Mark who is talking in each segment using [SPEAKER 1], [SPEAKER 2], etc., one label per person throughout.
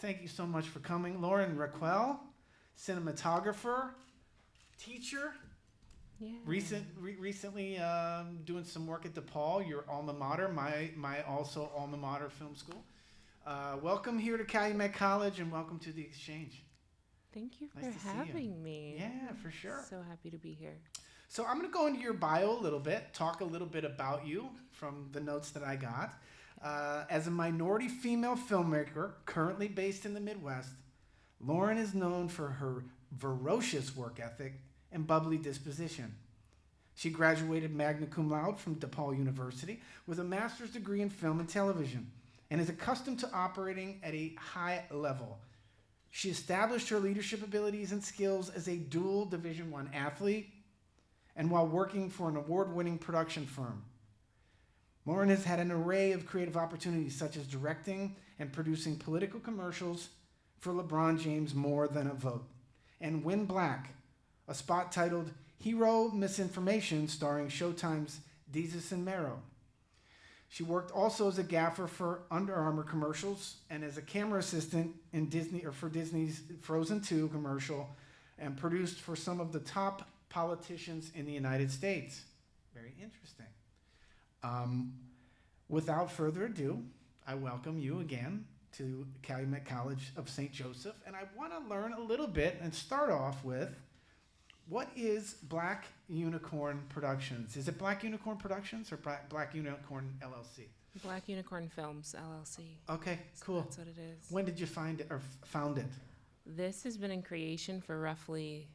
[SPEAKER 1] Thank you so much for coming. Lauren Racquel, cinematographer, teacher,
[SPEAKER 2] Yeah.
[SPEAKER 1] recently doing some work at DePaul, your alma mater, my also alma mater film school. Welcome here to Calumet College and welcome to the exchange.
[SPEAKER 2] Thank you
[SPEAKER 1] Nice
[SPEAKER 2] for
[SPEAKER 1] to see you.
[SPEAKER 2] having me.
[SPEAKER 1] Yeah, for sure.
[SPEAKER 2] So happy to be here.
[SPEAKER 1] So I'm going to go into your bio a little bit, talk a little bit about you from the notes that I got. As a minority female filmmaker currently based in the Midwest, Lauren is known for her ferocious work ethic and bubbly disposition. She graduated magna cum laude from DePaul University with a master's degree in film and television and is accustomed to operating at a high level. She established her leadership abilities and skills as a dual Division I athlete and while working for an award-winning production firm. Lauren has had an array of creative opportunities such as directing and producing political commercials for LeBron James' More Than a Vote and Win Black, a spot titled Hero Misinformation starring Showtime's Desus and Mero. She worked also as a gaffer for Under Armour commercials and as a camera assistant in for Disney's Frozen 2 commercial and produced for some of the top politicians in the United States. Very interesting. Without further ado, I welcome you again to Calumet College of St. Joseph, and I want to learn a little bit and start off with, what is Black Unicorn Productions? Is it Black Unicorn Productions or Black Unicorn LLC?
[SPEAKER 2] Black Unicorn Films, LLC.
[SPEAKER 1] Okay, cool.
[SPEAKER 2] That's what it is.
[SPEAKER 1] When did you find it or found it?
[SPEAKER 2] This has been in creation for roughly,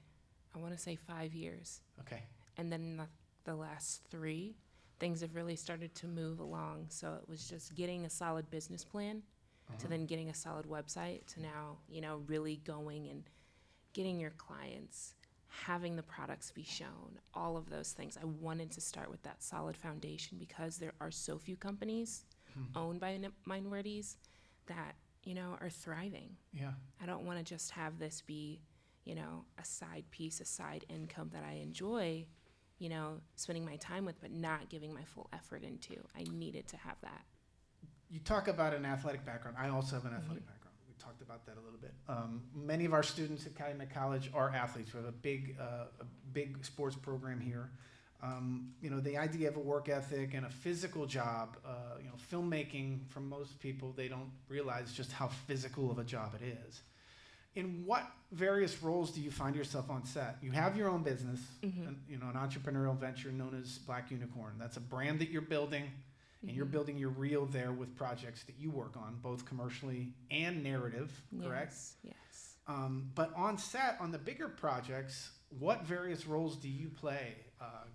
[SPEAKER 2] I want to say 5 years.
[SPEAKER 1] Okay.
[SPEAKER 2] And then the last 3, things have really started to move along. So it was just getting a solid business plan to then getting a solid website to now, really going and getting your clients, having the products be shown, all of those things. I wanted to start with that solid foundation because there are so few companies owned by minorities that, are thriving.
[SPEAKER 1] Yeah.
[SPEAKER 2] I don't want to just have this be, a side piece, a side income that I enjoy, spending my time with, but not giving my full effort into. I needed to have that.
[SPEAKER 1] You talk about an athletic background. I also have an athletic background. We talked about that a little bit. Many of our students at Calumet College are athletes. We have a big sports program here. The idea of a work ethic and a physical job, filmmaking, for most people, they don't realize just how physical of a job it is. In what various roles do you find yourself on set? You have your own business, an entrepreneurial venture known as Black Unicorn. That's a brand that you're building, and you're building your reel there with projects that you work on, both commercially and narrative, correct?
[SPEAKER 2] Yes.
[SPEAKER 1] But on set, on the bigger projects, what various roles do you play?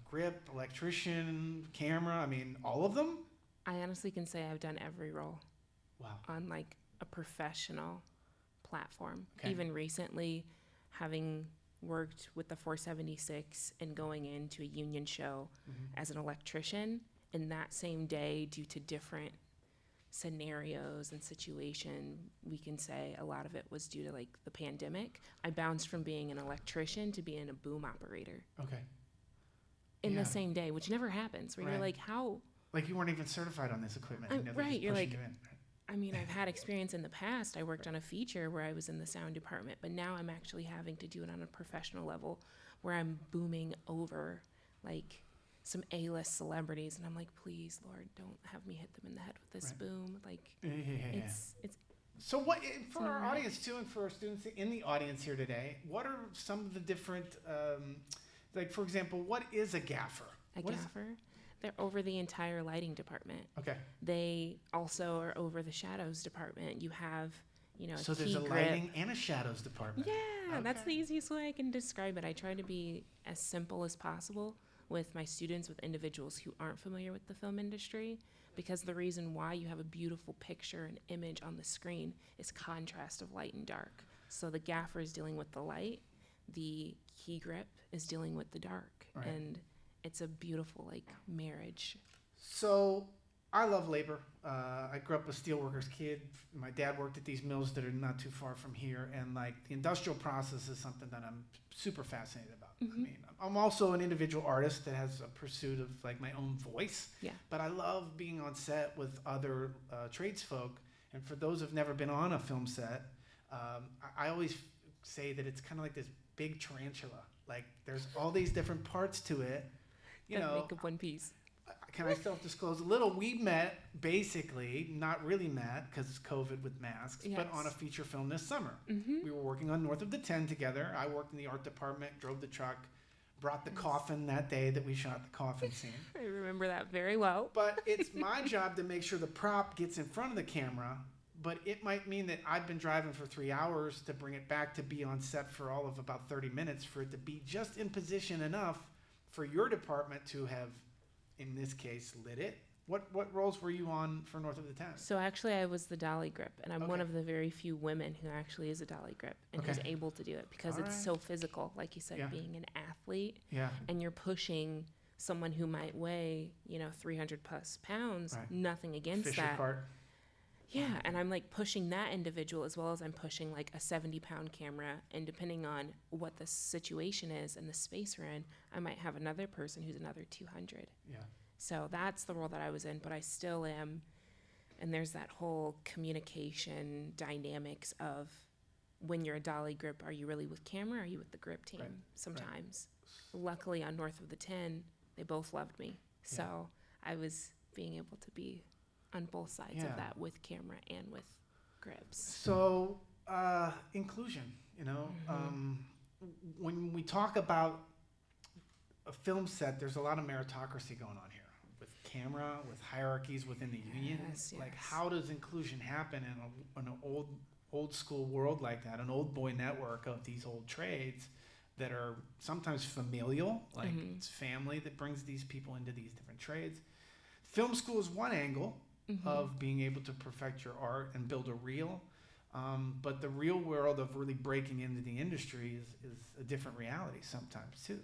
[SPEAKER 1] Grip, electrician, camera, all of them?
[SPEAKER 2] I honestly can say I've done every role.
[SPEAKER 1] Wow.
[SPEAKER 2] On a professional platform.
[SPEAKER 1] Okay.
[SPEAKER 2] Even recently, having worked with the 476 and going into a union show as an electrician, in that same day, due to different scenarios and situation, we can say a lot of it was due to the pandemic. I bounced from being an electrician to being a boom operator.
[SPEAKER 1] Okay.
[SPEAKER 2] In the same day, which never happens, where you're like, how?
[SPEAKER 1] Like you weren't even certified on this equipment.
[SPEAKER 2] Right, you're like, I've had experience in the past. I worked on a feature where I was in the sound department, but now I'm actually having to do it on a professional level where I'm booming over some A-list celebrities, and I'm like, please, Lord, don't have me hit them in the head with this boom. It's
[SPEAKER 1] so what for our audience too, and for our students in the audience here today, what are some of the different, for example, what is a gaffer?
[SPEAKER 2] Gaffer? They're over the entire lighting department.
[SPEAKER 1] Okay.
[SPEAKER 2] They also are over the shadows department. You have,
[SPEAKER 1] so there's a lighting and a shadows department.
[SPEAKER 2] Yeah, that's the easiest way I can describe it. I try to be as simple as possible with my students, with individuals who aren't familiar with the film industry, because the reason why you have a beautiful picture and image on the screen is contrast of light and dark. So the gaffer is dealing with the light, the key grip is dealing with the dark, and it's a beautiful marriage.
[SPEAKER 1] So I love labor. I grew up a steelworker's kid. My dad worked at these mills that are not too far from here, and the industrial process is something that I'm super fascinated about. I'm also an individual artist that has a pursuit of my own voice.
[SPEAKER 2] Yeah.
[SPEAKER 1] But I love being on set with other tradesfolk. And for those who've never been on a film set, I always say that it's kind of like this big tarantula. Like there's all these different parts to it. You
[SPEAKER 2] That
[SPEAKER 1] know,
[SPEAKER 2] make up one piece.
[SPEAKER 1] can I self-disclose a little? We met basically, not really met because it's COVID with masks, but on a feature film this summer. We were working on North of the 10 together. I worked in the art department, drove the truck, brought the coffin that day that we shot the coffin scene.
[SPEAKER 2] I remember that very well.
[SPEAKER 1] But it's my job to make sure the prop gets in front of the camera, but it might mean that I've been driving for 3 hours to bring it back to be on set for all of about 30 minutes for it to be just in position enough for your department to have, in this case, lit it. What roles were you on for North of the 10?
[SPEAKER 2] So actually I was the dolly grip, and I'm one of the very few women who actually is a dolly grip and who's able to do it because it's so physical, like you said, being an athlete.
[SPEAKER 1] Yeah.
[SPEAKER 2] And you're pushing someone who might weigh, 300 plus pounds, nothing against
[SPEAKER 1] Fisher
[SPEAKER 2] that.
[SPEAKER 1] cart.
[SPEAKER 2] Yeah, and I'm like pushing that individual as well as I'm pushing like a 70-pound camera, and depending on what the situation is and the space we're in, I might have another person who's another 200.
[SPEAKER 1] Yeah.
[SPEAKER 2] So that's the role that I was in, but I still am. And there's that whole communication dynamics of when you're a dolly grip, are you really with camera? Or are you with the grip team? Sometimes. Luckily on North of the 10, they both loved me. So I was being able to be on both sides of that with camera and with grips.
[SPEAKER 1] So inclusion, when we talk about a film set, there's a lot of meritocracy going on here with camera, with hierarchies within the union. Like, how does inclusion happen in an old school world like that, an old boy network of these old trades that are sometimes familial, like it's family that brings these people into these different trades. Film school is one angle of being able to perfect your art and build a reel. But the real world of really breaking into the industry is a different reality sometimes too.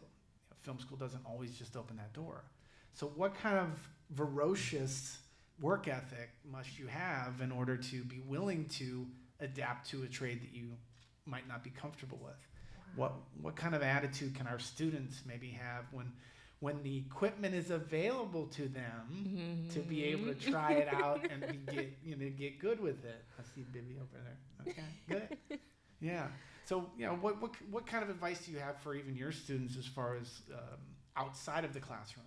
[SPEAKER 1] Film school doesn't always just open that door. So what kind of ferocious work ethic must you have in order to be willing to adapt to a trade that you might not be comfortable with? What kind of attitude can our students maybe have when the equipment is available to them to be able to try it out and get good with it? I see Bibby over there. Okay, good. Yeah. So, what kind of advice do you have for even your students as far as outside of the classroom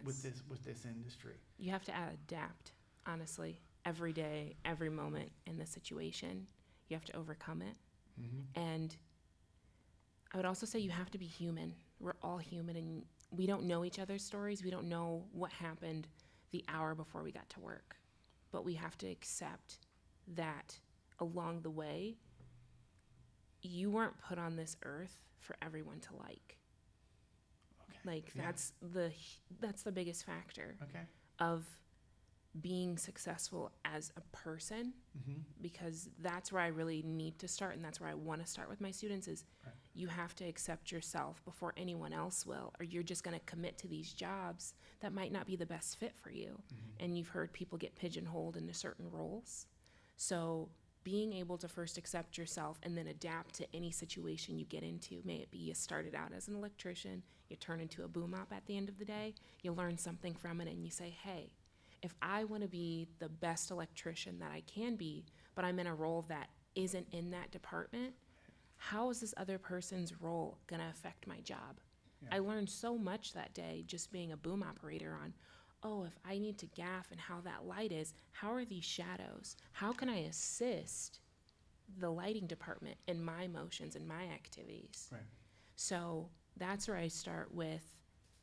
[SPEAKER 1] with this industry?
[SPEAKER 2] You have to adapt, honestly, every day, every moment in the situation. You have to overcome it. And I would also say you have to be human. We're all human, and we don't know each other's stories. We don't know what happened the hour before we got to work. But we have to accept that along the way, you weren't put on this earth for everyone to like. Like that's the biggest factor of being successful as a person, because that's where I really need to start, and that's where I want to start with my students is you have to accept yourself before anyone else will, or you're just going to commit to these jobs that might not be the best fit for you. And you've heard people get pigeonholed into certain roles. So being able to first accept yourself and then adapt to any situation you get into. May it be you started out as an electrician, you turn into a boom op at the end of the day, you learn something from it, and you say, hey, if I want to be the best electrician that I can be, but I'm in a role that isn't in that department, how is this other person's role going to affect my job? I learned so much that day just being a boom operator on, if I need to gaff and how that light is, how are these shadows? How can I assist the lighting department in my motions and my activities? So that's where I start with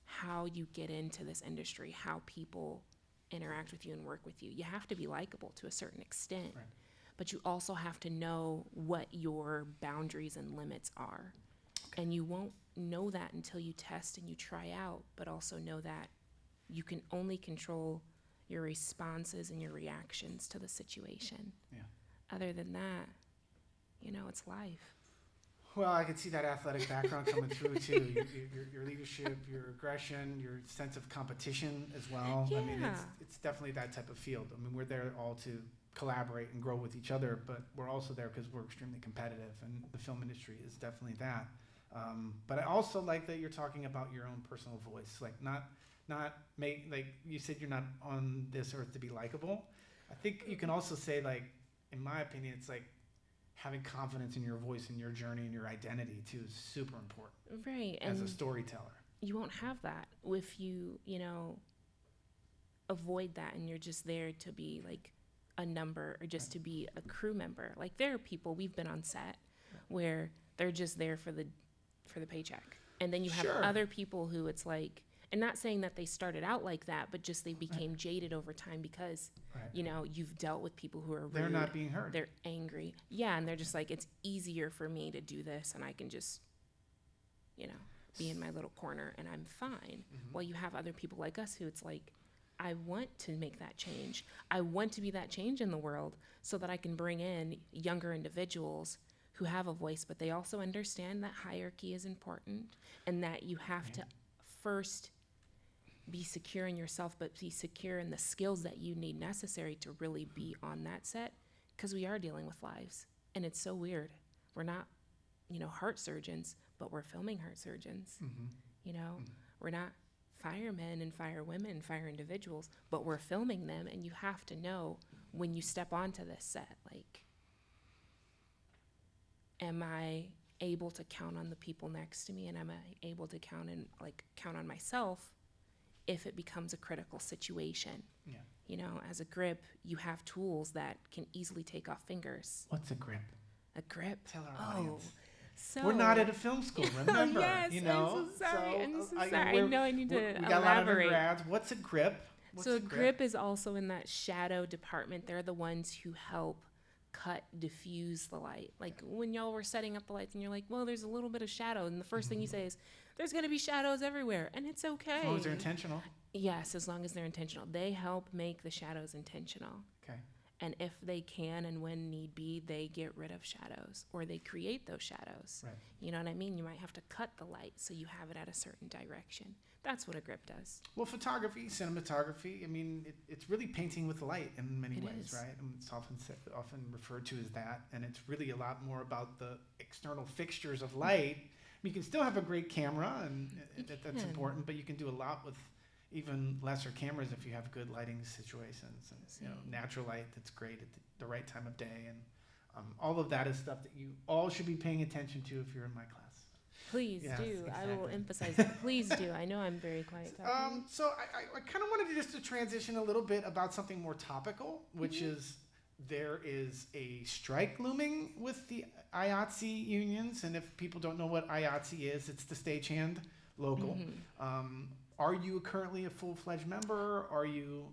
[SPEAKER 2] how you get into this industry, how people interact with you and work with you. You have to be likable to a certain extent, but you also have to know what your boundaries and limits are. And you won't know that until you test and you try out, but also know that you can only control your responses and your reactions to the situation. Other than that, it's life.
[SPEAKER 1] Well, I can see that athletic background coming through too. Your leadership, your aggression, your sense of competition as well. I mean, it's definitely that type of field. I mean, we're there all to collaborate and grow with each other, but we're also there because we're extremely competitive, and the film industry is definitely that. But I also like that you're talking about your own personal voice, like not make, like you said, you're not on this earth to be likable. I think you can also say, like, in my opinion, it's like having confidence in your voice and your journey and your identity too is super important.
[SPEAKER 2] Right.
[SPEAKER 1] As a
[SPEAKER 2] And
[SPEAKER 1] storyteller.
[SPEAKER 2] you won't have that if you, avoid that and you're just there to be like a number or just to be a crew member. Like there are people, we've been on set where they're just there for the paycheck. And then you have
[SPEAKER 1] Sure.
[SPEAKER 2] other people who it's like, and not saying that they started out like that, but just they became jaded over time because,
[SPEAKER 1] Right.
[SPEAKER 2] you've dealt with people who are rude.
[SPEAKER 1] They're not being heard.
[SPEAKER 2] They're angry. Yeah, and they're just like, it's easier for me to do this and I can just, be in my little corner and I'm fine. While you have other people like us who it's like, I want to make that change. I want to be that change in the world so that I can bring in younger individuals who have a voice, but they also understand that hierarchy is important and that you have to first be secure in yourself, but be secure in the skills that you need necessary to really be on that set, because we are dealing with lives. And it's so weird. We're not, heart surgeons, but we're filming heart surgeons. We're not firemen and firewomen and fire individuals, but we're filming them, and you have to know when you step onto this set, like, am I able to count on the people next to me, and am I able to count on myself if it becomes a critical situation?
[SPEAKER 1] Yeah.
[SPEAKER 2] As a grip, you have tools that can easily take off fingers.
[SPEAKER 1] What's a grip?
[SPEAKER 2] A grip?
[SPEAKER 1] Tell our audience.
[SPEAKER 2] So
[SPEAKER 1] We're not at a film school, remember?
[SPEAKER 2] yes, I'm so sorry. I'm so sorry. I know I need to
[SPEAKER 1] we got a lot of
[SPEAKER 2] elaborate.
[SPEAKER 1] undergrads. What's a grip? What's
[SPEAKER 2] So
[SPEAKER 1] a
[SPEAKER 2] grip is also in that shadow department. They're the ones who help cut, diffuse the light. Like when y'all were setting up the lights and you're like, well, there's a little bit of shadow. And the first thing you say is, there's going to be shadows everywhere. And it's okay.
[SPEAKER 1] As long as they're intentional.
[SPEAKER 2] Yes, as long as they're intentional. They help make the shadows intentional.
[SPEAKER 1] Okay.
[SPEAKER 2] And if they can and when need be, they get rid of shadows or they create those shadows.
[SPEAKER 1] Right.
[SPEAKER 2] You know what I mean? You might have to cut the light so you have it at a certain direction. That's what a grip does.
[SPEAKER 1] Well, photography, cinematography, I mean, it's really painting with light in many ways, right? And it's often referred to as that. And it's really a lot more about the external fixtures of light. You can still have a great camera, and that's important, but you can do a lot with even lesser cameras if you have good lighting situations and natural light that's great at the right time of day, and all of that is stuff that you all should be paying attention to if you're in my class.
[SPEAKER 2] Please
[SPEAKER 1] Yes,
[SPEAKER 2] do.
[SPEAKER 1] exactly.
[SPEAKER 2] I will emphasize that. Please do. I know I'm very quiet talking.
[SPEAKER 1] So I kind of wanted to transition a little bit about something more topical, which is there is a strike looming with the IATSE unions, and if people don't know what IATSE is, it's the stagehand local. Are you currently a full-fledged member? Are you?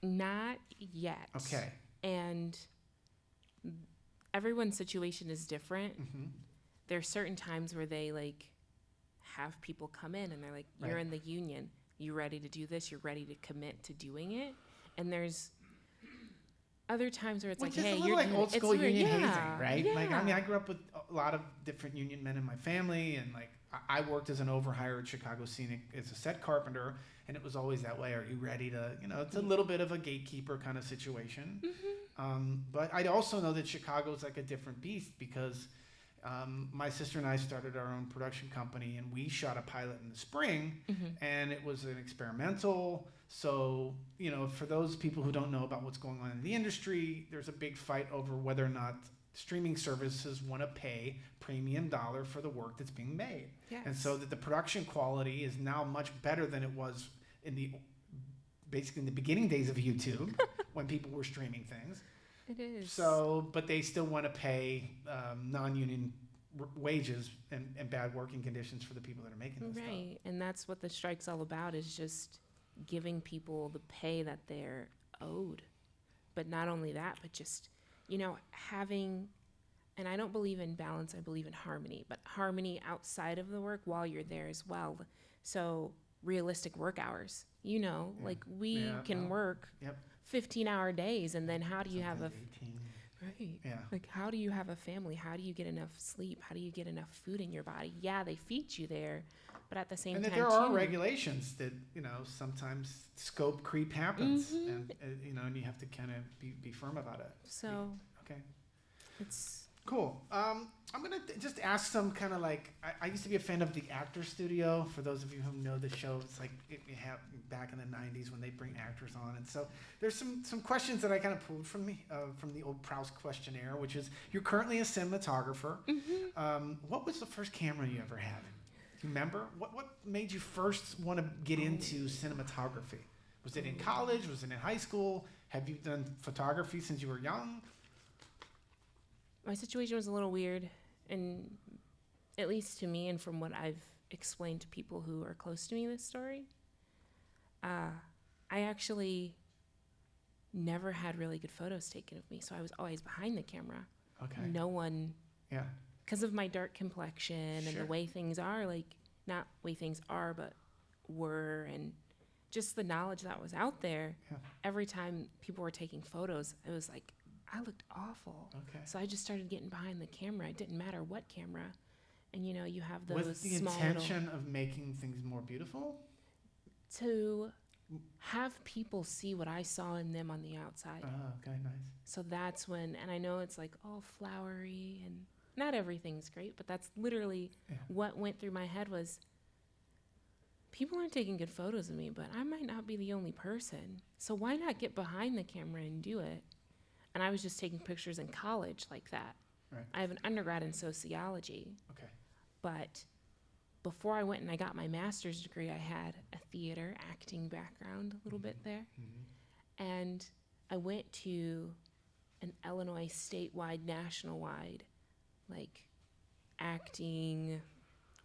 [SPEAKER 2] Not yet.
[SPEAKER 1] Okay.
[SPEAKER 2] And everyone's situation is different. There are certain times where they have people come in and they're like, you're in the union. You ready to do this? You're ready to commit to doing it? And there's other times where it's
[SPEAKER 1] Which
[SPEAKER 2] like,
[SPEAKER 1] is
[SPEAKER 2] hey,
[SPEAKER 1] a little
[SPEAKER 2] you're
[SPEAKER 1] like old school union hazing, right?
[SPEAKER 2] Yeah.
[SPEAKER 1] Like, I mean, I grew up with a lot of different union men in my family, and I worked as an overhire at Chicago Scenic as a set carpenter, and it was always that way. Are you ready to, it's a little bit of a gatekeeper kind of situation. But I also know that Chicago's like a different beast because my sister and I started our own production company, and we shot a pilot in the spring, and it was an experimental. So, for those people who don't know about what's going on in the industry, there's a big fight over whether or not streaming services want to pay premium dollar for the work that's being made.
[SPEAKER 2] Yes.
[SPEAKER 1] And so that the production quality is now much better than it was basically in the beginning days of YouTube when people were streaming things.
[SPEAKER 2] It is.
[SPEAKER 1] So, but they still want to pay non-union wages and bad working conditions for the people that are making this stuff.
[SPEAKER 2] Right. And that's what the strike's all about, is just giving people the pay that they're owed. But not only that, but just, having, and I don't believe in balance, I believe in harmony, but harmony outside of the work while you're there as well. So realistic work hours, we can work 15-hour days, and then how do you have
[SPEAKER 1] 18.
[SPEAKER 2] Right.
[SPEAKER 1] Yeah.
[SPEAKER 2] Like, how do you have a family? How do you get enough sleep? How do you get enough food in your body? Yeah, they feed you there, but at the same time,
[SPEAKER 1] and there are regulations that sometimes scope creep happens, and and you have to kind of be firm about it.
[SPEAKER 2] So
[SPEAKER 1] Okay.
[SPEAKER 2] it's
[SPEAKER 1] Cool. I'm going to just ask some kind of like, I used to be a fan of the Actor Studio. For those of you who know the show, it's like it had back in the 90s when they bring actors on. And so there's some questions that I kind of pulled from the old Proust questionnaire, which is, you're currently a cinematographer. What was the first camera you ever had? Do you remember? What made you first want to get into cinematography? Was it in college? Was it in high school? Have you done photography since you were young?
[SPEAKER 2] My situation was a little weird, and at least to me, and from what I've explained to people who are close to me this story, I actually never had really good photos taken of me, so I was always behind the camera.
[SPEAKER 1] Okay.
[SPEAKER 2] No one,
[SPEAKER 1] Yeah.
[SPEAKER 2] because of my dark complexion and the way things are, like, not way things are, but were, and just the knowledge that was out there, every time people were taking photos, it was like, I looked awful.
[SPEAKER 1] Okay.
[SPEAKER 2] So I just started getting behind the camera. It didn't matter what camera. And, you have those
[SPEAKER 1] with the
[SPEAKER 2] small
[SPEAKER 1] intention of making things more beautiful?
[SPEAKER 2] to have people see what I saw in them on the outside.
[SPEAKER 1] Oh, okay, nice.
[SPEAKER 2] So that's when, and I know it's like all flowery and not everything's great, but that's literally what went through my head was, people aren't taking good photos of me, but I might not be the only person. So why not get behind the camera and do it? And I was just taking pictures in college like that.
[SPEAKER 1] Right.
[SPEAKER 2] I have an undergrad in sociology.
[SPEAKER 1] Okay.
[SPEAKER 2] But before I went and I got my master's degree, I had a theater acting background a little bit there. And I went to an Illinois statewide, national-wide, like, acting,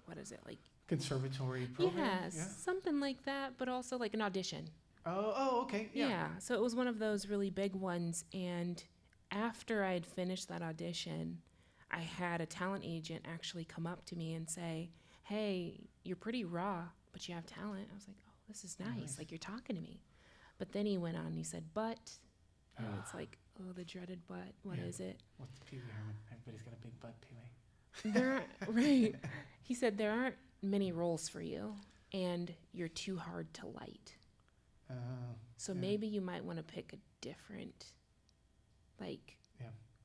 [SPEAKER 2] what is it, like?
[SPEAKER 1] Conservatory program?
[SPEAKER 2] Yes, something like that, but also like an audition.
[SPEAKER 1] Oh, okay. Yeah.
[SPEAKER 2] So it was one of those really big ones. And after I had finished that audition, I had a talent agent actually come up to me and say, hey, you're pretty raw, but you have talent. I was like, oh, this is nice. Like, you're talking to me. But then he went on and he said, but, and it's like, oh, the dreaded but. What is it?
[SPEAKER 1] What's Pee Wee Herman? Everybody's got a big butt, Pee Wee.
[SPEAKER 2] There aren't, right. He said, there aren't many roles for you, and you're too hard to light. So maybe you might want to pick a different, like,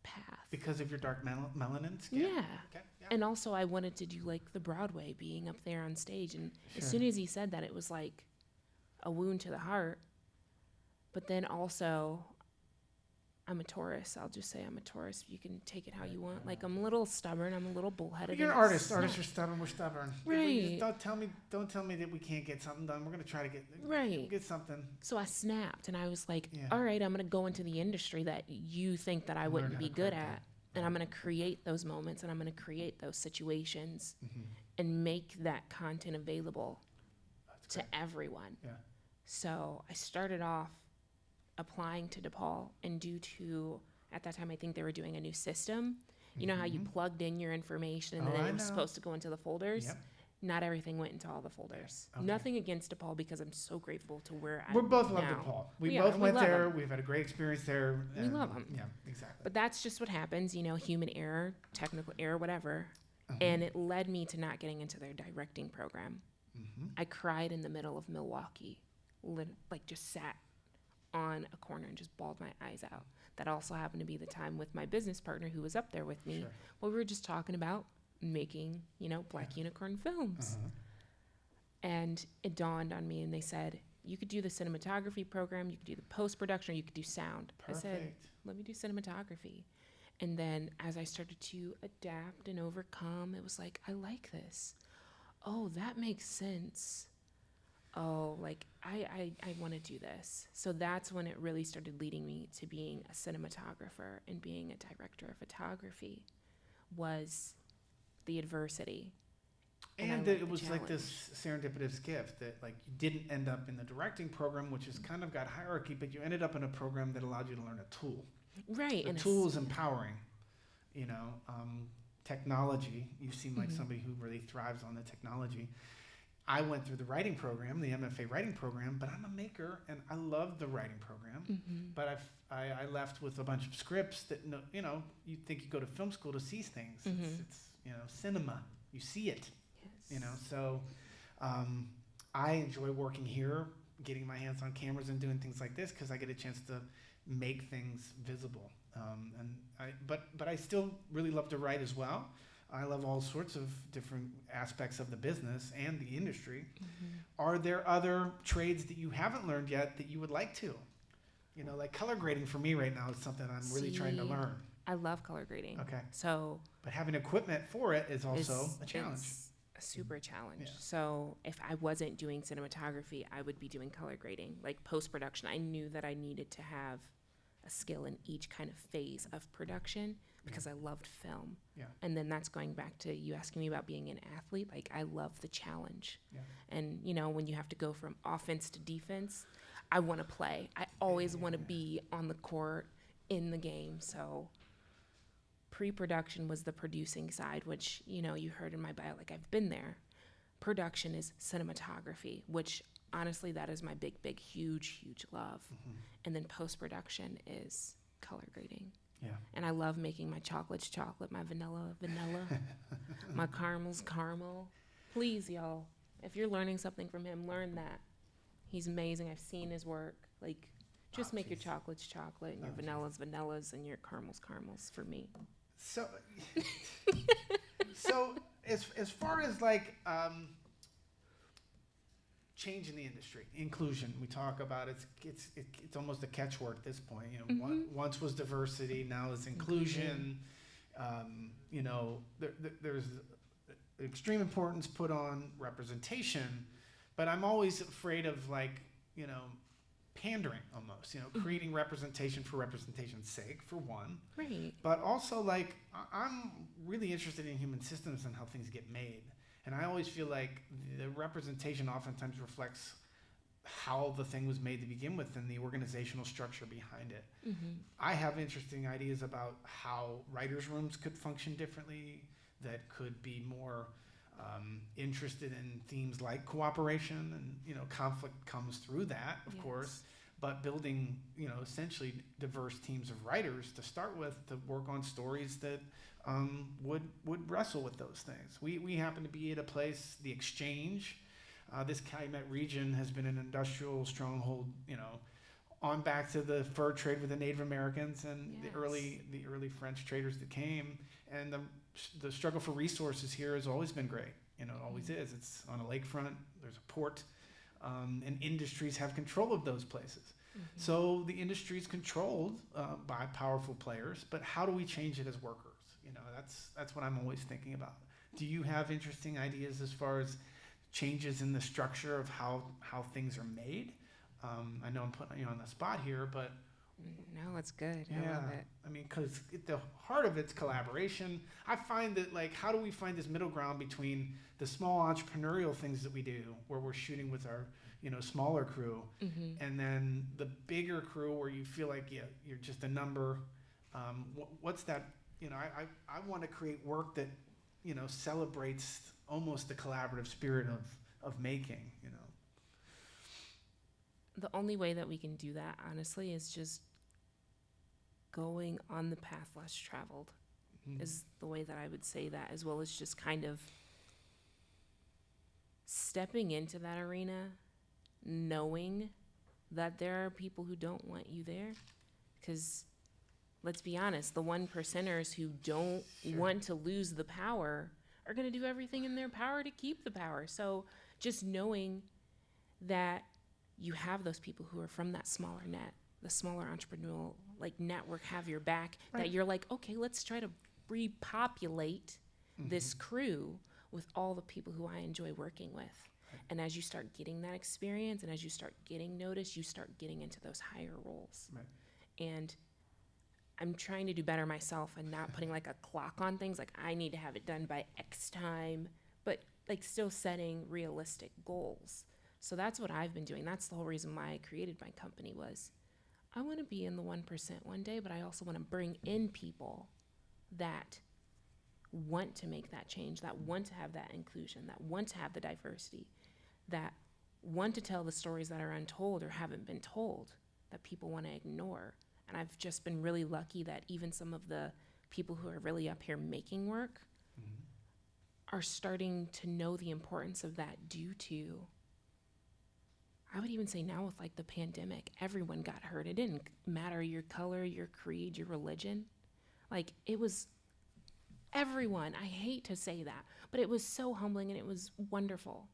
[SPEAKER 2] path.
[SPEAKER 1] Because of your dark melanin skin?
[SPEAKER 2] Yeah.
[SPEAKER 1] Okay. Yeah.
[SPEAKER 2] And also I wanted to do, like, the Broadway, being up there on stage. And as soon as he said that, it was like a wound to the heart. But then also, I'm a Taurus. I'll just say I'm a Taurus. You can take it how you want. Like, I'm a little stubborn. I'm a little bullheaded.
[SPEAKER 1] You're an artist. Artists are stubborn. We're stubborn.
[SPEAKER 2] Right.
[SPEAKER 1] Don't tell me that we can't get something done. We're gonna try to get something.
[SPEAKER 2] So I snapped, and I was like, all right, I'm gonna go into the industry that you think that I wouldn't be good at, and I'm gonna create those moments, and I'm gonna create those situations, and make that content available to everyone. Yeah. So I started off applying to DePaul, and due to, at that time, I think they were doing a new system. You know how you plugged in your information and then it was supposed to go into the folders?
[SPEAKER 1] Yep.
[SPEAKER 2] Not everything went into all the folders. Okay. Nothing against DePaul, because I'm so grateful to where
[SPEAKER 1] We're
[SPEAKER 2] I'm
[SPEAKER 1] both
[SPEAKER 2] now.
[SPEAKER 1] love DePaul. We both went there. We've had a great experience there.
[SPEAKER 2] We love them.
[SPEAKER 1] Yeah, exactly.
[SPEAKER 2] But that's just what happens, human error, technical error, whatever. And it led me to not getting into their directing program. I cried in the middle of Milwaukee, like just sat on a corner and just bawled my eyes out. That also happened to be the time with my business partner who was up there with me. Well, we were just talking about making, Black Unicorn films. And it dawned on me, and they said, you could do the cinematography program, you could do the post-production, or you could do sound.
[SPEAKER 1] Perfect.
[SPEAKER 2] I said, let me do cinematography. And then as I started to adapt and overcome, it was like, I like this. Oh, that makes sense. Oh, like, I want to do this. So that's when it really started leading me to being a cinematographer and being a director of photography, was the adversity.
[SPEAKER 1] And it was like this serendipitous gift that, like, you didn't end up in the directing program, which has kind of got hierarchy, but you ended up in a program that allowed you to learn a tool.
[SPEAKER 2] Right.
[SPEAKER 1] The tool is empowering, technology. You seem like somebody who really thrives on the technology. I went through the writing program, the MFA writing program, but I'm a maker and I love the writing program. But I left with a bunch of scripts that, you think you go to film school to see things. It's cinema. You see it.
[SPEAKER 2] Yes.
[SPEAKER 1] So I enjoy working here, getting my hands on cameras and doing things like this, because I get a chance to make things visible. But I still really love to write as well. I love all sorts of different aspects of the business and the industry. Are there other trades that you haven't learned yet that you would like to? Like color grading for me right now is something I'm really trying to learn.
[SPEAKER 2] I love color grading.
[SPEAKER 1] Okay.
[SPEAKER 2] So,
[SPEAKER 1] but having equipment for it is also a challenge.
[SPEAKER 2] It's a super challenge.
[SPEAKER 1] Yeah.
[SPEAKER 2] So if I wasn't doing cinematography, I would be doing color grading, like post-production. I knew that I needed to have a skill in each kind of phase of production because I loved film.
[SPEAKER 1] Yeah.
[SPEAKER 2] And then that's going back to you asking me about being an athlete. Like, I love the challenge.
[SPEAKER 1] Yeah.
[SPEAKER 2] And, when you have to go from offense to defense, I want to play. I always want to be on the court in the game. So pre-production was the producing side, which, you heard in my bio, like I've been there. Production is cinematography, which honestly, that is my big, huge love. And then post-production is color grading.
[SPEAKER 1] Yeah.
[SPEAKER 2] And I love making my chocolates chocolate, my vanilla, my caramels, caramel. Please, y'all, if you're learning something from him, learn that. He's amazing. I've seen his work. Like, just make your chocolates chocolate and your vanillas, and your caramels for me.
[SPEAKER 1] So, as far as like change in the industry, inclusion, we talk about it's almost a catchword at this point. Once was diversity, now is inclusion. There's extreme importance put on representation, but I'm always afraid of pandering almost, creating representation for representation's sake, for one.
[SPEAKER 2] Right.
[SPEAKER 1] But also, I'm really interested in human systems and how things get made. And I always feel like the representation oftentimes reflects how the thing was made to begin with and the organizational structure behind it. I have interesting ideas about how writers' rooms could function differently, that could be more interested in themes like cooperation, and conflict comes through that, of course, but building essentially diverse teams of writers to start with to work on stories that would wrestle with those things. We happen to be at a place, the Exchange. This Calumet region has been an industrial stronghold, on back to the fur trade with the Native Americans and the early French traders that came, and the struggle for resources here has always been great. It always is. It's on a lakefront. There's a port, and industries have control of those places. So the industry is controlled by powerful players. But how do we change it as workers? That's what I'm always thinking about. Do you have interesting ideas as far as changes in the structure of how things are made? I know I'm putting you on the spot here, but
[SPEAKER 2] no, it's good. I love it.
[SPEAKER 1] I mean, because at the heart of it's collaboration. I find that, how do we find this middle ground between the small entrepreneurial things that we do, where we're shooting with our, smaller crew, and then the bigger crew where you feel like you're just a number. What's that? I want to create work that, celebrates almost the collaborative spirit of making.
[SPEAKER 2] The only way that we can do that, honestly, is just going on the path less traveled, is the way that I would say that, as well as just kind of stepping into that arena, knowing that there are people who don't want you there. Because let's be honest, the 1%ers who don't want to lose the power are going to do everything in their power to keep the power. So just knowing that you have those people who are from that smaller net, the smaller entrepreneurial network, have your back, that you're like, okay, let's try to repopulate this crew with all the people who I enjoy working with. And as you start getting that experience and as you start getting noticed, you start getting into those higher roles. And I'm trying to do better myself and not putting a clock on things, I need to have it done by X time, but still setting realistic goals. So that's what I've been doing. That's the whole reason why I created my company was I want to be in the 1% one day, but I also want to bring in people that want to make that change, that want to have that inclusion, that want to have the diversity, that want to tell the stories that are untold or haven't been told, that people want to ignore. And I've just been really lucky that even some of the people who are really up here making work are starting to know the importance of that due to I would even say now with like the pandemic, everyone got hurt. It didn't matter your color, your creed, your religion. Like it was everyone. I hate to say that, but it was so humbling and it was wonderful.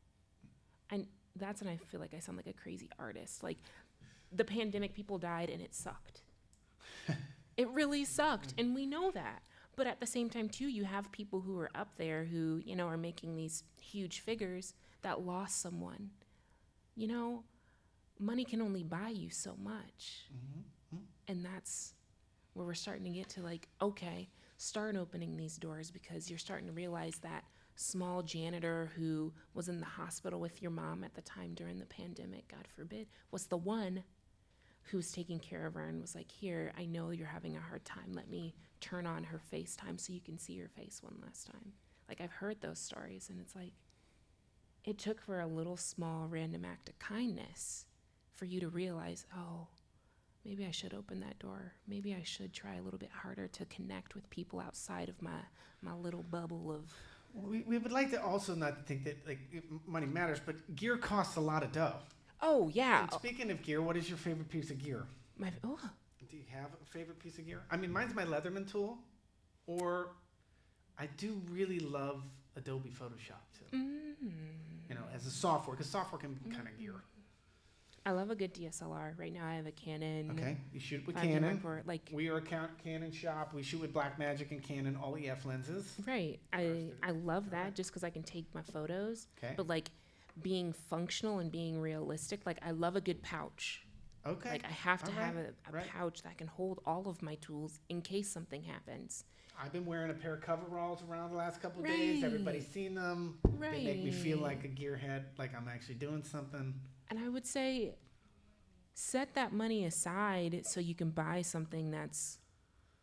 [SPEAKER 2] And that's when I feel like I sound like a crazy artist. Like the pandemic, people died and it sucked. It really sucked. And we know that. But at the same time, too, you have people who are up there who, you know, are making these huge figures that lost someone. You know, money can only buy you so much. And that's where we're starting to get to like, okay, start opening these doors because you're starting to realize that small janitor who was in the hospital with your mom at the time during the pandemic, God forbid, was the one who was taking care of her and was like, here, I know you're having a hard time. Let me turn on her FaceTime so you can see her face one last time. Like I've heard those stories and it's like, it took for a little small random act of kindness for you to realize, oh, maybe I should open that door. Maybe I should try a little bit harder to connect with people outside of my little bubble of.
[SPEAKER 1] We would like to also not think that like money matters, but gear costs a lot of dough.
[SPEAKER 2] Oh, yeah.
[SPEAKER 1] And speaking of gear, what is your favorite piece of gear?
[SPEAKER 2] Do
[SPEAKER 1] you have a favorite piece of gear? I mean, mine's my Leatherman tool, or I do really love Adobe Photoshop too. You know, as a software, because software can be kind of gear.
[SPEAKER 2] I love a good DSLR. Right now I have a Canon.
[SPEAKER 1] Okay, you shoot with Canon.
[SPEAKER 2] Like
[SPEAKER 1] we are a Canon shop. We shoot with Blackmagic and Canon all EF lenses.
[SPEAKER 2] Right. I love that just because I can take my photos.
[SPEAKER 1] Okay.
[SPEAKER 2] But like being functional and being realistic, like I love a good pouch.
[SPEAKER 1] Okay.
[SPEAKER 2] Like I have to have a pouch that can hold all of my tools in case something happens.
[SPEAKER 1] I've been wearing a pair of coveralls around the last couple of days. Everybody's seen them.
[SPEAKER 2] Right.
[SPEAKER 1] They make me feel like a gearhead, like I'm actually doing something.
[SPEAKER 2] And I would say set that money aside so you can buy something that's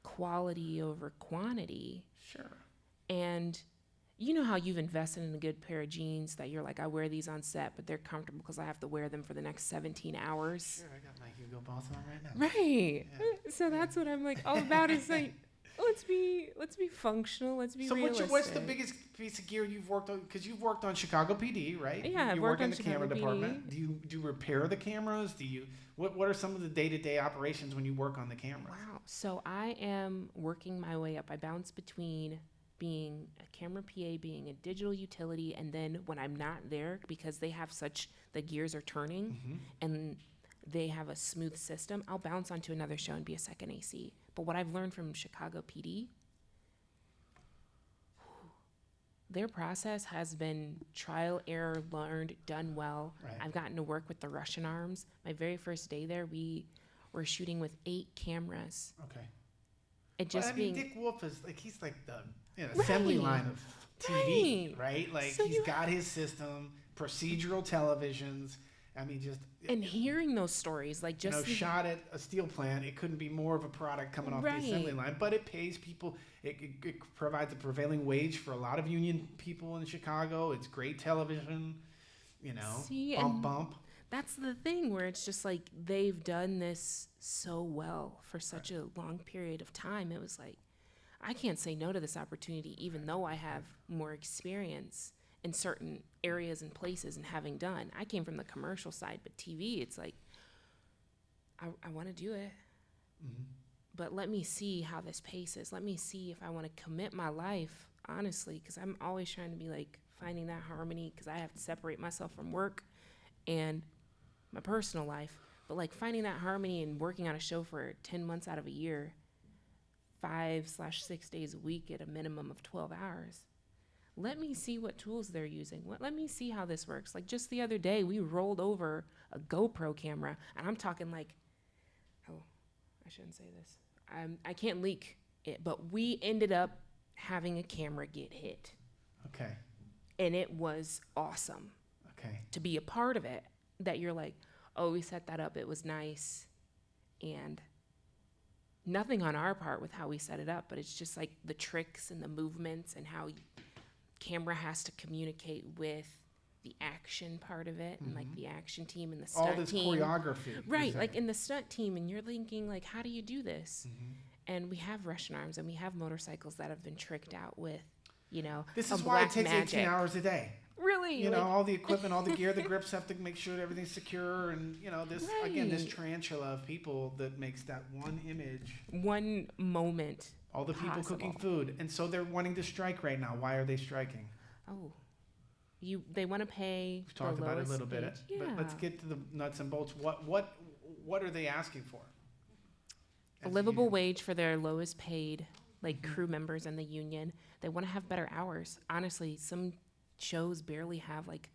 [SPEAKER 2] quality over quantity.
[SPEAKER 1] Sure.
[SPEAKER 2] And you know how you've invested in a good pair of jeans that you're like, I wear these on set, but they're comfortable because I have to wear them for the next 17 hours.
[SPEAKER 1] Sure, I got my Hugo Boss on right now.
[SPEAKER 2] Right. Yeah. So that's what I'm like all about is like, let's be functional. Let's be realistic.
[SPEAKER 1] So what's the biggest piece of gear you've worked on? Because you've worked on Chicago PD, right?
[SPEAKER 2] Yeah,
[SPEAKER 1] you
[SPEAKER 2] work
[SPEAKER 1] in
[SPEAKER 2] on
[SPEAKER 1] the
[SPEAKER 2] Chicago
[SPEAKER 1] camera
[SPEAKER 2] PD.
[SPEAKER 1] department. Do you repair the cameras? What are some of the day-to-day operations when you work on the cameras?
[SPEAKER 2] Wow. So I am working my way up. I bounce between being a camera PA, being a digital utility, and then when I'm not there, because they have the gears are turning and they have a smooth system, I'll bounce onto another show and be a second AC. But what I've learned from Chicago PD, their process has been trial, error, learned, done well.
[SPEAKER 1] Right.
[SPEAKER 2] I've gotten to work with the Russian arms. My very first day there, we were shooting with 8 cameras.
[SPEAKER 1] Okay.
[SPEAKER 2] It just
[SPEAKER 1] Dick Wolf is like, he's like the assembly line of TV, right? Like so he's got his system, procedural televisions. I mean,
[SPEAKER 2] and hearing those stories, like just
[SPEAKER 1] shot at a steel plant, it couldn't be more of a product coming off the assembly line. But it pays people. It provides a prevailing wage for a lot of union people in Chicago. It's great television. Bump.
[SPEAKER 2] That's the thing where it's just like they've done this so well for such a long period of time. It was like, I can't say no to this opportunity, even though I have more experience in certain areas and places and having done. I came from the commercial side, but TV, it's like, I want to do it. But let me see how this paces. Let me see if I want to commit my life, honestly, because I'm always trying to be like finding that harmony because I have to separate myself from work and my personal life. But like finding that harmony and working on a show for 10 months out of a year, 5/6 days a week at a minimum of 12 hours. Let me see what tools they're using. Let me see how this works. Like just the other day, we rolled over a GoPro camera, and I'm talking like, oh, I shouldn't say this. I can't leak it, but we ended up having a camera get hit.
[SPEAKER 1] Okay.
[SPEAKER 2] And it was awesome.
[SPEAKER 1] Okay.
[SPEAKER 2] To be a part of it, that you're like, oh, we set that up. It was nice. And nothing on our part with how we set it up, but it's just like the tricks and the movements and how camera has to communicate with the action part of it and like the action team and the stunt team.
[SPEAKER 1] All this choreography.
[SPEAKER 2] Right, like in the stunt team, and you're thinking like, how do you do this? And we have Russian arms and we have motorcycles that have been tricked out with,
[SPEAKER 1] This is why it takes 18 hours a day.
[SPEAKER 2] Really?
[SPEAKER 1] You know, all the equipment, all the gear, the grips have to make sure that everything's secure. And, you know, this, again, this
[SPEAKER 2] Right.
[SPEAKER 1] tarantula of people that makes that one image.
[SPEAKER 2] One moment.
[SPEAKER 1] All the people cooking
[SPEAKER 2] Possible.
[SPEAKER 1] food. And so they're wanting to strike right now. Why are they striking?
[SPEAKER 2] Oh, they want to pay
[SPEAKER 1] We've talked
[SPEAKER 2] the
[SPEAKER 1] about it a
[SPEAKER 2] lowest
[SPEAKER 1] little bit.
[SPEAKER 2] wage.
[SPEAKER 1] But let's get to the nuts and bolts. What are they asking for?
[SPEAKER 2] A
[SPEAKER 1] As
[SPEAKER 2] livable
[SPEAKER 1] union?
[SPEAKER 2] wage for their lowest paid, like
[SPEAKER 1] Mhm.
[SPEAKER 2] crew members in the union. They want to have better hours. Honestly, some shows barely have like,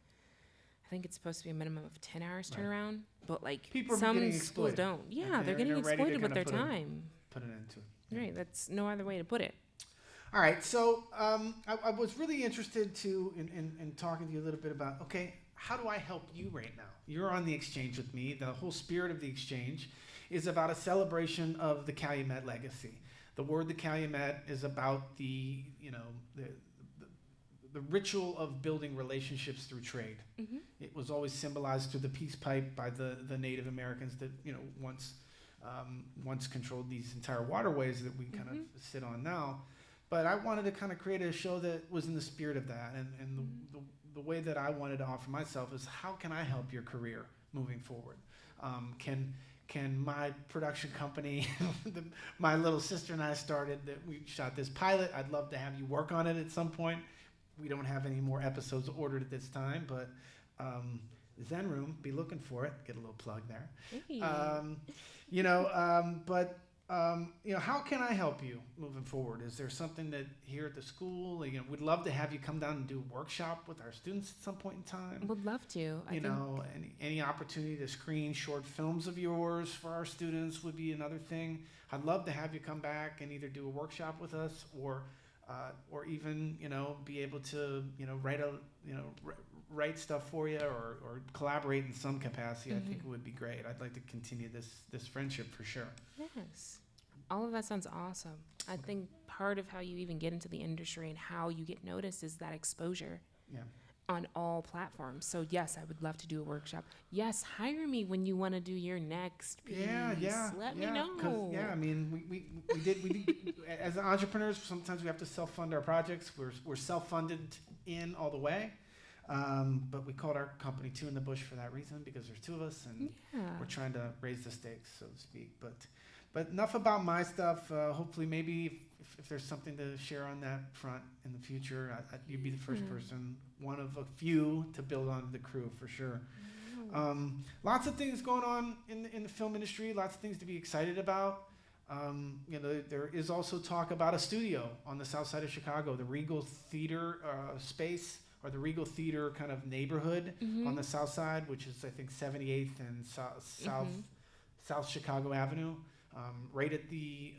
[SPEAKER 2] I think it's supposed to be a minimum of 10 hours
[SPEAKER 1] Right.
[SPEAKER 2] turnaround, but like
[SPEAKER 1] People are
[SPEAKER 2] some
[SPEAKER 1] getting
[SPEAKER 2] schools
[SPEAKER 1] exploited.
[SPEAKER 2] don't.
[SPEAKER 1] And
[SPEAKER 2] Yeah, they're getting
[SPEAKER 1] ready to
[SPEAKER 2] exploited with
[SPEAKER 1] kinda
[SPEAKER 2] their time.
[SPEAKER 1] put an end to it. Yeah.
[SPEAKER 2] Right, that's no other way to put it.
[SPEAKER 1] All right, so I was really interested in talking to you a little bit about, okay, how do I help you right now? You're on the exchange with me. The whole spirit of the exchange is about a celebration of the Calumet legacy. The word the Calumet is about the ritual of building relationships through trade.
[SPEAKER 2] Mm-hmm.
[SPEAKER 1] It was always symbolized through the peace pipe by the Native Americans that once controlled these entire waterways that we kind of sit on now. But I wanted to kind of create a show that was in the spirit of that, and the way that I wanted to offer myself is how can I help your career moving forward? Can my production company, my little sister and I started that we shot this pilot. I'd love to have you work on it at some point. We don't have any more episodes ordered at this time, but Zen Room, be looking for it. Get a little plug there.
[SPEAKER 2] Hey.
[SPEAKER 1] How can I help you moving forward? Is there something that here at the school, we'd love to have you come down and do a workshop with our students at some point in time.
[SPEAKER 2] Would love to.
[SPEAKER 1] Any opportunity to screen short films of yours for our students would be another thing. I'd love to have you come back and either do a workshop with us or even be able to write stuff for you or collaborate in some capacity. I think it would be great. I'd like to continue this friendship for sure.
[SPEAKER 2] Yes. All of that sounds awesome. I think part of how you even get into the industry and how you get noticed is that exposure
[SPEAKER 1] Yeah.
[SPEAKER 2] on all platforms. So yes, I would love to do a workshop. Yes, hire me when you want to do your next piece. Let me know.
[SPEAKER 1] 'Cause, we did as entrepreneurs, sometimes we have to self-fund our projects. We're self-funded in all the way. But we called our company Two in the Bush for that reason, because there's two of us and we're trying to raise the stakes, so to speak. But enough about my stuff. Hopefully, maybe if there's something to share on that front in the future, you'd be the first person, one of a few, to build on the crew for sure. Lots of things going on in the film industry. Lots of things to be excited about. There is also talk about a studio on the south side of Chicago, the Regal Theater space, or the Regal Theater kind of neighborhood on the south side, which is I think 78th and South Chicago Avenue, right at the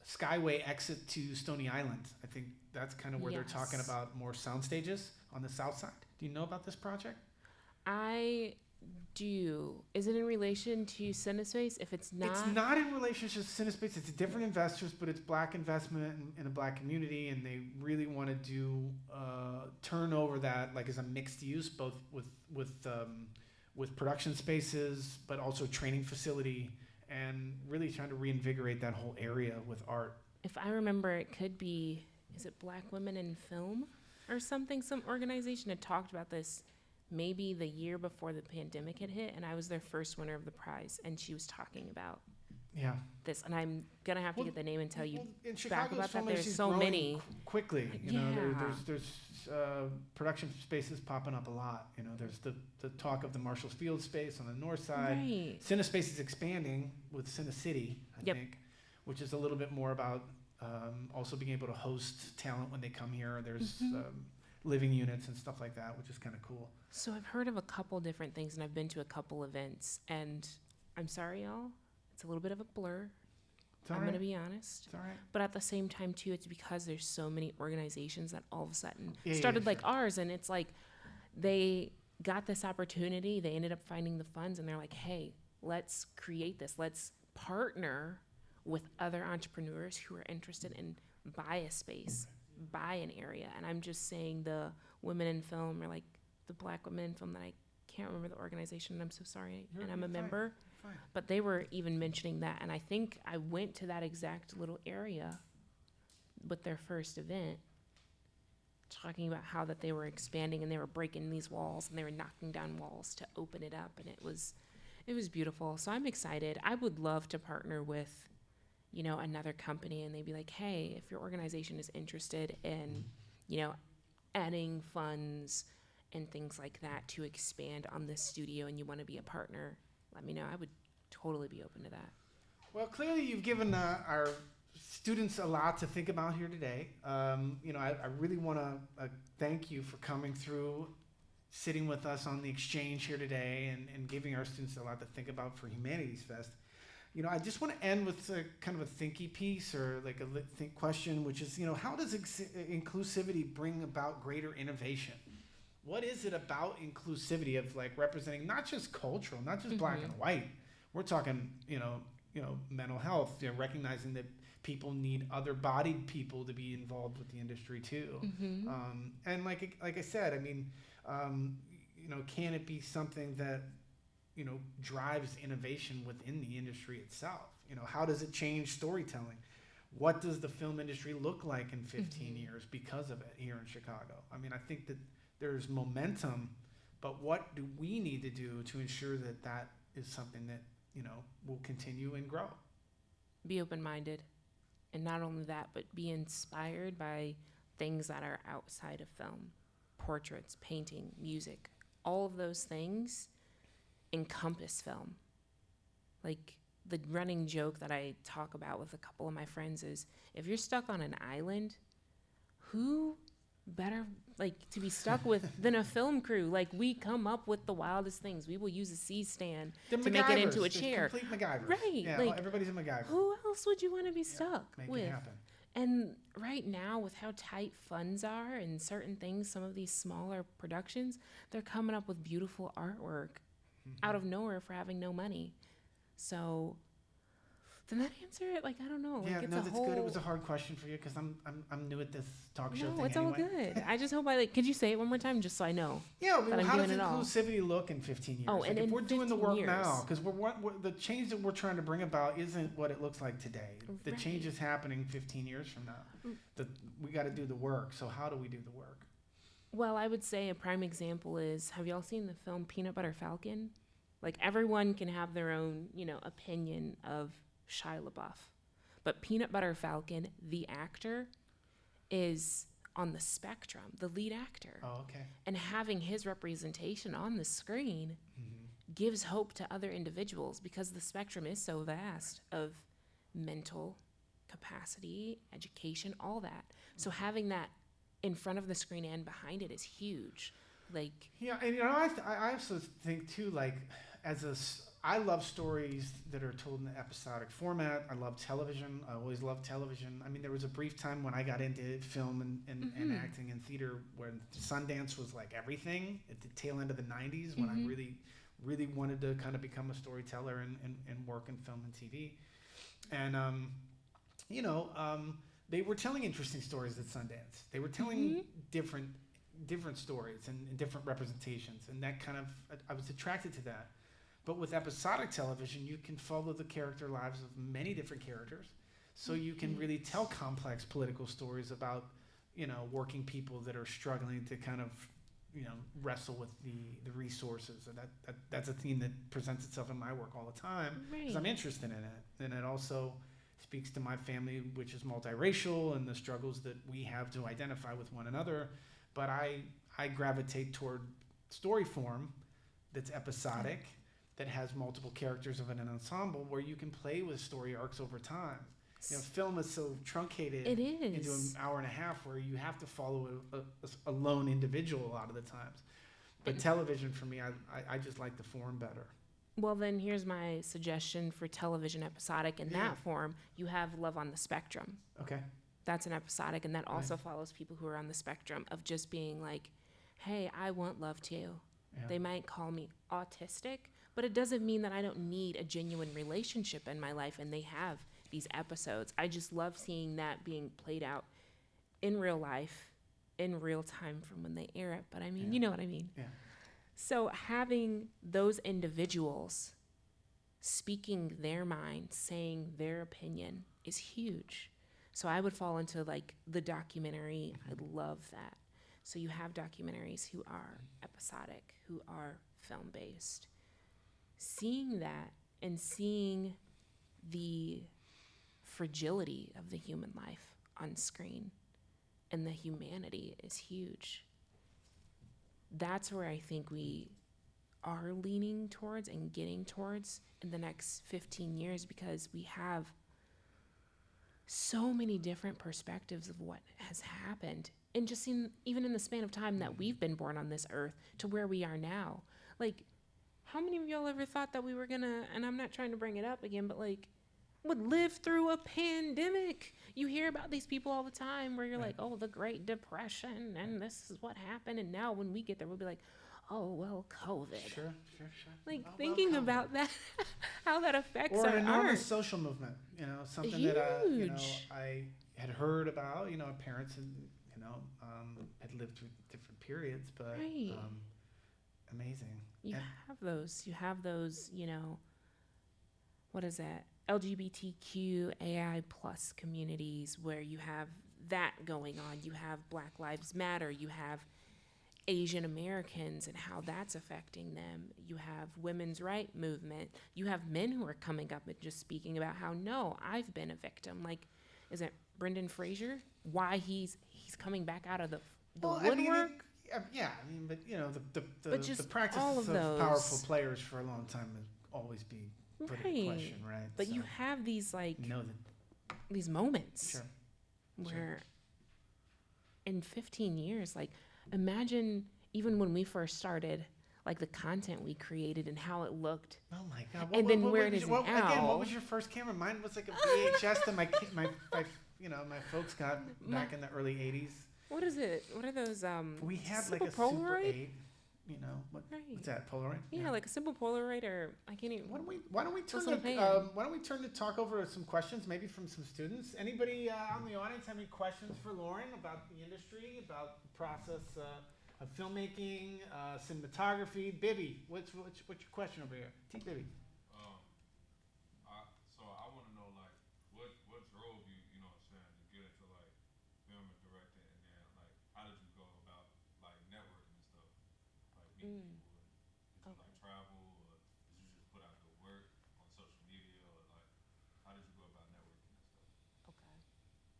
[SPEAKER 1] Skyway exit to Stony Island. I think that's kind of where they're talking about more sound stages on the south side. Do you know about this project?
[SPEAKER 2] I do. Is it in relation to CineSpace? If it's not,
[SPEAKER 1] It's not in relationship to CineSpace. It's different investors, but it's black investment in a black community, and they really want to do turn over that like as a mixed use, both with production spaces, but also training facility, and really trying to reinvigorate that whole area with art.
[SPEAKER 2] if I remember, it could be, is it Black Women in Film or something? Some organization had talked about this maybe the year before the pandemic had hit, and I was their first winner of the prize, and she was talking about
[SPEAKER 1] Yeah.
[SPEAKER 2] this, and I'm gonna have to get the name and tell you
[SPEAKER 1] in
[SPEAKER 2] back
[SPEAKER 1] Chicago's
[SPEAKER 2] about that.
[SPEAKER 1] film
[SPEAKER 2] There's
[SPEAKER 1] industry's
[SPEAKER 2] so
[SPEAKER 1] growing
[SPEAKER 2] many.
[SPEAKER 1] quickly.
[SPEAKER 2] Yeah.
[SPEAKER 1] There's production spaces popping up a lot. There's the talk of the Marshall Field space on the north side.
[SPEAKER 2] Right.
[SPEAKER 1] CineSpace is expanding with CineCity, I
[SPEAKER 2] Yep.
[SPEAKER 1] think, which is a little bit more about also being able to host talent when they come here. There's living units and stuff like that, which is kind of cool.
[SPEAKER 2] So I've heard of a couple different things, and I've been to a couple events, and I'm sorry, y'all, it's a little bit of a blur.
[SPEAKER 1] It's all
[SPEAKER 2] I'm
[SPEAKER 1] right.
[SPEAKER 2] gonna be honest.
[SPEAKER 1] It's all right.
[SPEAKER 2] But at the same time, too, it's because there's so many organizations that all of a sudden
[SPEAKER 1] Yeah,
[SPEAKER 2] started like
[SPEAKER 1] sure.
[SPEAKER 2] ours, and it's like they got this opportunity, they ended up finding the funds, and they're like, hey, let's create this. Let's partner with other entrepreneurs who are interested in buy a space, buy an area. And I'm just saying the women in film, or like the Black women in film, that I can't remember the organization, and I'm so sorry, and I'm a
[SPEAKER 1] You're fine.
[SPEAKER 2] member.
[SPEAKER 1] Fine.
[SPEAKER 2] But they were even mentioning that, and I think I went to that exact little area with their first event talking about how that they were expanding and they were breaking these walls and they were knocking down walls to open it up, and it was beautiful. So I'm excited. I would love to partner with, another company, and they'd be like, hey, if your organization is interested in, adding funds and things like that to expand on this studio and you want to be a partner, let me know. I would totally be open to that.
[SPEAKER 1] Well, clearly you've given our students a lot to think about here today. I really want to thank you for coming through, sitting with us on the exchange here today, and giving our students a lot to think about for Humanities Fest. I just want to end with kind of a thinky piece, or like a think question, which is, how does inclusivity bring about greater innovation? What is it about inclusivity of like representing not just cultural, not just black and white? We're talking, mental health, recognizing that people need other-bodied people to be involved with the industry too. And like I said, I mean, can it be something that drives innovation within the industry itself? How does it change storytelling? What does the film industry look like in 15 years because of it here in Chicago? I mean, I think that there's momentum, but what do we need to do to ensure that that is something that, will continue and grow?
[SPEAKER 2] Be open-minded. And not only that, but be inspired by things that are outside of film. Portraits, painting, music, all of those things encompass film. Like, the running joke that I talk about with a couple of my friends is, if you're stuck on an island, who better to be stuck with than a film crew? Like, we come up with the wildest things. We will use a C-stand to make it into a chair.
[SPEAKER 1] Complete MacGyvers.
[SPEAKER 2] Right.
[SPEAKER 1] Yeah, everybody's a MacGyver.
[SPEAKER 2] Who else would you want to be stuck
[SPEAKER 1] Make
[SPEAKER 2] with?
[SPEAKER 1] it happen.
[SPEAKER 2] And right now, with how tight funds are and certain things, some of these smaller productions, they're coming up with beautiful artwork out of nowhere for having no money. So, did that answer it? I don't know.
[SPEAKER 1] Yeah, that's good. It was a hard question for you because I'm new at this talk show thing.
[SPEAKER 2] No, it's
[SPEAKER 1] anyway.
[SPEAKER 2] all good. I just hope could you say it one more time just so I know?
[SPEAKER 1] Yeah,
[SPEAKER 2] that
[SPEAKER 1] how
[SPEAKER 2] I'm
[SPEAKER 1] does
[SPEAKER 2] doing it all.
[SPEAKER 1] inclusivity look in 15 years?
[SPEAKER 2] Oh, and
[SPEAKER 1] if
[SPEAKER 2] in
[SPEAKER 1] we're doing the work
[SPEAKER 2] 15
[SPEAKER 1] now, because the change that we're trying to bring about isn't what it looks like today. The change is happening 15 years from now. We got to do the work. So how do we do the work?
[SPEAKER 2] Well, I would say a prime example is, have y'all seen the film Peanut Butter Falcon? Everyone can have their own, opinion of Shia LaBeouf. But Peanut Butter Falcon, the actor, is on the spectrum, the lead actor.
[SPEAKER 1] Oh, okay.
[SPEAKER 2] And having his representation on the screen gives hope to other individuals, because the spectrum is so vast of mental capacity, education, all that. So having that in front of the screen and behind it is huge.
[SPEAKER 1] Yeah, and I also think too, I love stories that are told in the episodic format. I love television. I always loved television. I mean, there was a brief time when I got into film and acting and theater when Sundance was like everything at the tail end of the 90s, when I really, really wanted to kind of become a storyteller and work in film and TV. And, they were telling interesting stories at Sundance. They were telling different stories and different representations. And that kind of, I was attracted to that. But with episodic television, you can follow the character lives of many different characters. So you can really tell complex political stories about, working people that are struggling to kind of, wrestle with the resources. And that's a theme that presents itself in my work all the time, because I'm interested in it. And it also speaks to my family, which is multiracial, and the struggles that we have to identify with one another. But I gravitate toward story form that's episodic, that has multiple characters of an ensemble, where you can play with story arcs over time. Film is so truncated into an hour and a half, where you have to follow a lone individual a lot of the times. But television, for me, I just like the form better.
[SPEAKER 2] Well, then here's my suggestion for television episodic in that form. You have Love on the Spectrum.
[SPEAKER 1] Okay.
[SPEAKER 2] That's an episodic, and that also follows people who are on the spectrum of just being like, hey, I want love too. Yeah. They might call me autistic, but it doesn't mean that I don't need a genuine relationship in my life, and they have these episodes. I just love seeing that being played out in real life, in real time from when they air it. But I mean, you know what I mean?
[SPEAKER 1] Yeah.
[SPEAKER 2] So having those individuals speaking their mind, saying their opinion is huge. So I would fall into the documentary. I love that. So you have documentaries who are episodic, who are film-based. Seeing that and seeing the fragility of the human life on screen and the humanity is huge. That's where I think we are leaning towards and getting towards in the next 15 years, because we have so many different perspectives of what has happened, and just even in the span of time that we've been born on this earth to where we are now. Like, how many of y'all ever thought that we were gonna, and I'm not trying to bring it up again, but like, would live through a pandemic? You hear about these people all the time where you're like, oh, the Great Depression, and this is what happened. And now when we get there, we'll be like, oh, well, COVID.
[SPEAKER 1] Sure.
[SPEAKER 2] Like, thinking about that, how that affects
[SPEAKER 1] or
[SPEAKER 2] our
[SPEAKER 1] an enormous
[SPEAKER 2] art.
[SPEAKER 1] social movement, something
[SPEAKER 2] Huge.
[SPEAKER 1] that I had heard about, parents had lived through different periods, but
[SPEAKER 2] Right.
[SPEAKER 1] Amazing.
[SPEAKER 2] You have those, what is that? LGBTQ AI plus communities where you have that going on. You have Black Lives Matter. You have Asian Americans and how that's affecting them. You have women's rights movement. You have men who are coming up and just speaking about how, no, I've been a victim. Like, is it Brendan Fraser? Why he's coming back out of the woodwork?
[SPEAKER 1] But the practice
[SPEAKER 2] all
[SPEAKER 1] of
[SPEAKER 2] those
[SPEAKER 1] powerful players for a long time will always be put in question, right?
[SPEAKER 2] But you have these these moments where in 15 years, like, imagine even when we first started, like the content we created and how it looked.
[SPEAKER 1] Oh my God!
[SPEAKER 2] And then where it is now.
[SPEAKER 1] Again, what was your first camera? Mine was like a VHS that my folks got back in the early '80s.
[SPEAKER 2] What is it? What are those?
[SPEAKER 1] We had like a
[SPEAKER 2] Polaroid?
[SPEAKER 1] Super 8.
[SPEAKER 2] Right.
[SPEAKER 1] What's that? Polaroid?
[SPEAKER 2] Yeah, like a simple Polaroid, or I can't even.
[SPEAKER 1] Why don't we turn the talk over to some questions, maybe from some students? Anybody on the audience have any questions for Lauren about the industry, about the process of filmmaking, cinematography? Bibby, what's your question over here? T. Bibby.
[SPEAKER 3] So I want to know, like, what drove you, to get into like film and directing, and then like how did you go about like networking and stuff, like meeting people? Did you like travel, or did you just put out good work on social media, or like how did you go about networking and stuff?
[SPEAKER 2] Okay.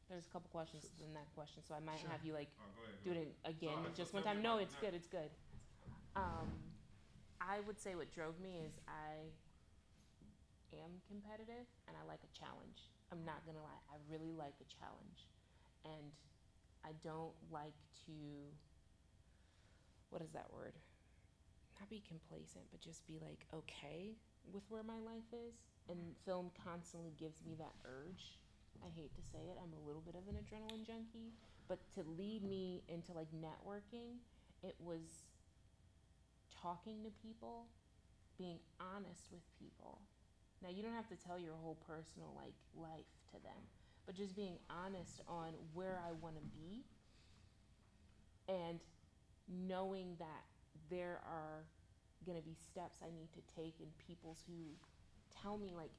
[SPEAKER 2] There's a couple questions in that question, so I might have you like
[SPEAKER 3] Go ahead.
[SPEAKER 2] do it again just one time. No, it's good. It's good. I would say what drove me is I am competitive and I like a challenge. I'm not gonna lie, I really like a challenge, and I don't like to, what is that word? Not be complacent, but just be like okay with where my life is. And film constantly gives me that urge. I hate to say it, I'm a little bit of an adrenaline junkie, but to lead me into like networking, it was talking to people, being honest with people. Now, you don't have to tell your whole personal like life to them, but just being honest on where I want to be, and knowing that there are going to be steps I need to take, and peoples who tell me like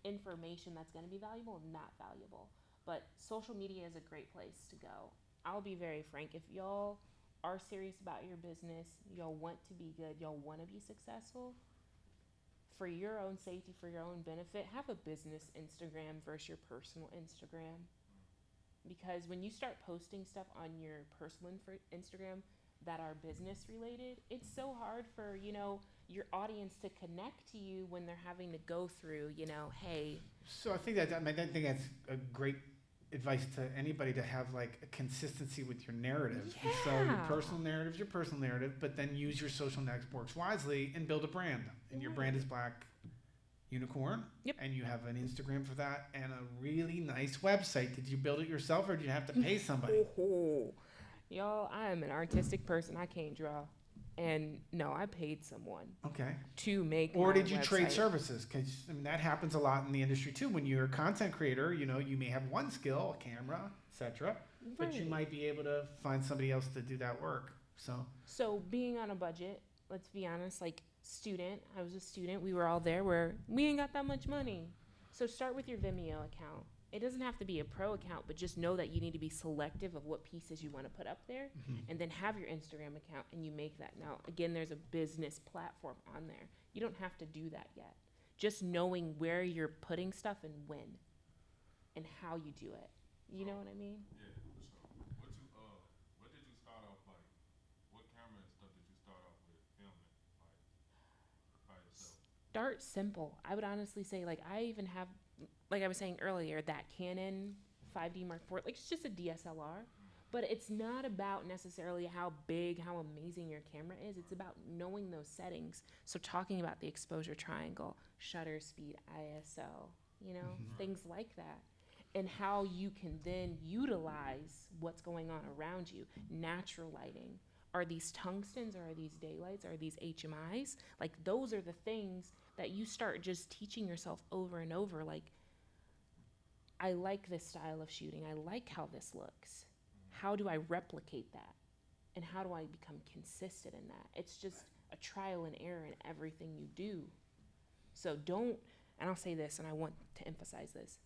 [SPEAKER 2] information that's going to be valuable and not valuable. But social media is a great place to go. I'll be very frank. If y'all are serious about your business, y'all want to be good, y'all want to be successful, for your own safety, for your own benefit, have a business Instagram versus your personal Instagram. Because when you start posting stuff on your personal Instagram that are business related, it's so hard for, your audience to connect to you when they're having to go through, hey.
[SPEAKER 1] So I think that's a great advice to anybody, to have like a consistency with your narrative.
[SPEAKER 2] Yeah.
[SPEAKER 1] So your personal narrative is your personal narrative, but then use your social networks wisely and build a brand. And your brand is Black Unicorn.
[SPEAKER 2] Yep.
[SPEAKER 1] And you have an Instagram for that and a really nice website. Did you build it yourself, or did you have to pay somebody?
[SPEAKER 2] Y'all, I am an artistic person. I can't draw. And no, I paid someone to make
[SPEAKER 1] Or
[SPEAKER 2] my
[SPEAKER 1] did you
[SPEAKER 2] website.
[SPEAKER 1] trade services? Because that happens a lot in the industry too. When you're a content creator, you may have one skill, a camera, etc. But you might be able to find somebody else to do that work. So
[SPEAKER 2] being on a budget, let's be honest, like I was a student, we were all there where we ain't got that much money. So start with your Vimeo account. it doesn't have to be a pro account, but just know that you need to be selective of what pieces you want to put up there, and then have your Instagram account and you make that. Now, again, there's a business platform on there. You don't have to do that yet. Just knowing where you're putting stuff and when and how you do it. You know what I mean?
[SPEAKER 3] Yeah, for sure. What did you start off like? What camera and stuff did you start off with filming, like by yourself?
[SPEAKER 2] Start simple. I would honestly say, like, I even have, like I was saying earlier, that Canon 5D Mark IV, like, it's just a DSLR. But it's not about necessarily how big, how amazing your camera is. It's about knowing those settings. So talking about the exposure triangle, shutter speed, ISO, you know, things like that. And how you can then utilize what's going on around you. Natural lighting. Are these tungstens, or are these daylights, or are these HMIs? Like, those are the things that you start just teaching yourself over and over. Like, I like this style of shooting. I like how this looks. How do I replicate that? And how do I become consistent in that? It's just a trial and error in everything you do. So don't, and I'll say this, and I want to emphasize this,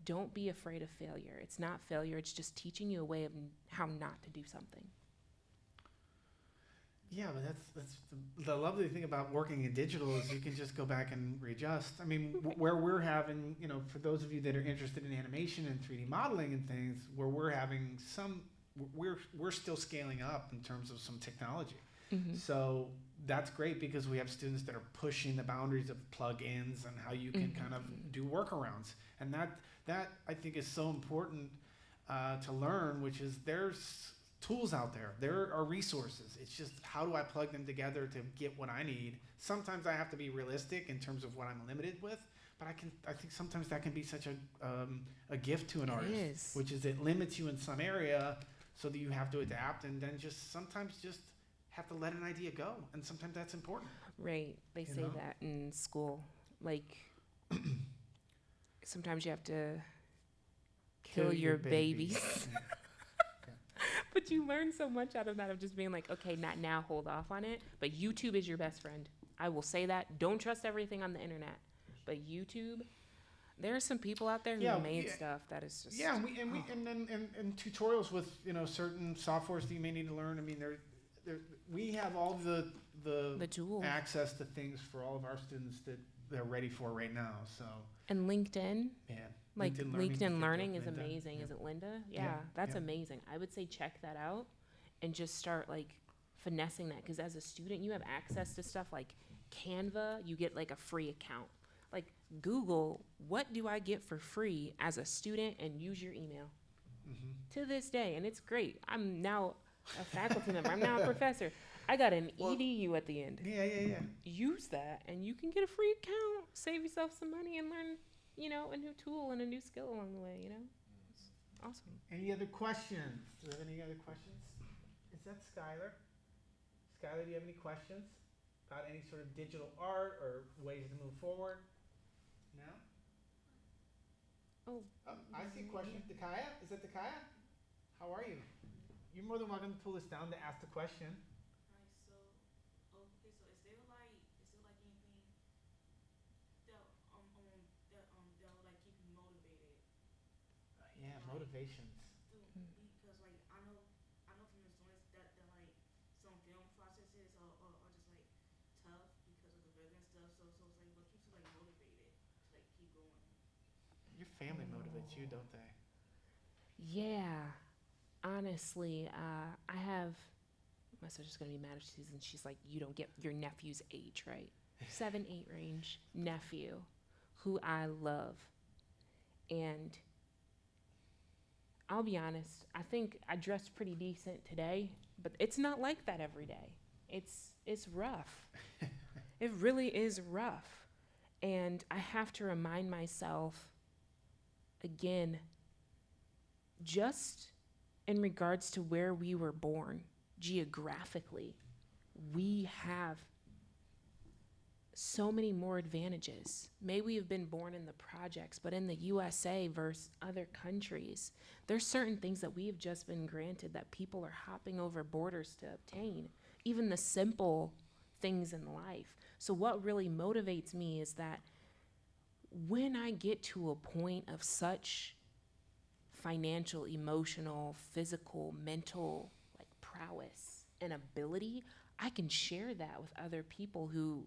[SPEAKER 2] don't be afraid of failure. It's not failure. It's just teaching you a way of how not to do something.
[SPEAKER 1] Yeah, but that's the lovely thing about working in digital is you can just go back and readjust. I mean, where we're having, you know, for those of you that are interested in animation and 3D modeling and things, where we're having we're still scaling up in terms of some technology. So that's great because we have students that are pushing the boundaries of plugins and how you can kind of do workarounds. And that I think is so important to learn, which is there's tools out there. There are resources. It's just how do I plug them together to get what I need? Sometimes I have to be realistic in terms of what I'm limited with, but I think sometimes that can be such a gift to an artist, which is it limits you in some area so that you have to adapt, and then sometimes have to let an idea go, and sometimes that's important.
[SPEAKER 2] Right. They say that in school. Like, sometimes you have to kill your babies. But you learn so much out of that, of just being like, okay, not now, hold off on it. But YouTube is your best friend. I will say that. Don't trust everything on the internet. But YouTube, there are some people out there who made stuff that is just...
[SPEAKER 1] Yeah, and tutorials with, you know, certain softwares that you may need to learn. I mean, we have all the
[SPEAKER 2] tools,
[SPEAKER 1] access to things for all of our students that they're ready for right now. So
[SPEAKER 2] and LinkedIn, like LinkedIn Learning is
[SPEAKER 1] Linda.
[SPEAKER 2] amazing. Is it Linda? That's amazing. I would say check that out and just start like finessing that, because as a student you have access to stuff like Canva. You get like a free account. Like Google, what do I get for free as a student, and use your email. To this day, and it's great. I'm now a faculty member. I'm now a professor. I got an EDU at the end.
[SPEAKER 1] Yeah.
[SPEAKER 2] Use that, and you can get a free account. Save yourself some money and learn, you know, a new tool and a new skill along the way. You know, it's awesome.
[SPEAKER 1] Any other questions? Do we have any other questions? Is that Skylar? Skylar, do you have any questions about any sort of digital art or ways to move forward? No.
[SPEAKER 2] Oh,
[SPEAKER 1] I see a question. Takaya, is that Takaya? How are you? You're more than welcome to pull this down to ask the question.
[SPEAKER 4] So is there like anything that that'll like keep you motivated?
[SPEAKER 1] Yeah, motivations.
[SPEAKER 4] Because like I know from the students that like some film processes are just like tough because of the weather and stuff. So it's like what keeps you like motivated to like keep going?
[SPEAKER 1] Your family motivates you, don't they?
[SPEAKER 2] yeah. Honestly, I have, my sister's going to be mad if she's like, you don't get your nephew's age, right? 7, 8 range nephew who I love. And I'll be honest, I think I dressed pretty decent today, but it's not like that every day. It's rough. It really is rough. And I have to remind myself, again, just in regards to where we were born geographically, we have so many more advantages. May we have been born in the projects, but in the USA versus other countries, there's certain things that we have just been granted that people are hopping over borders to obtain, even the simple things in life. So what really motivates me is that when I get to a point of such financial, emotional, physical, mental, like prowess and ability, I can share that with other people who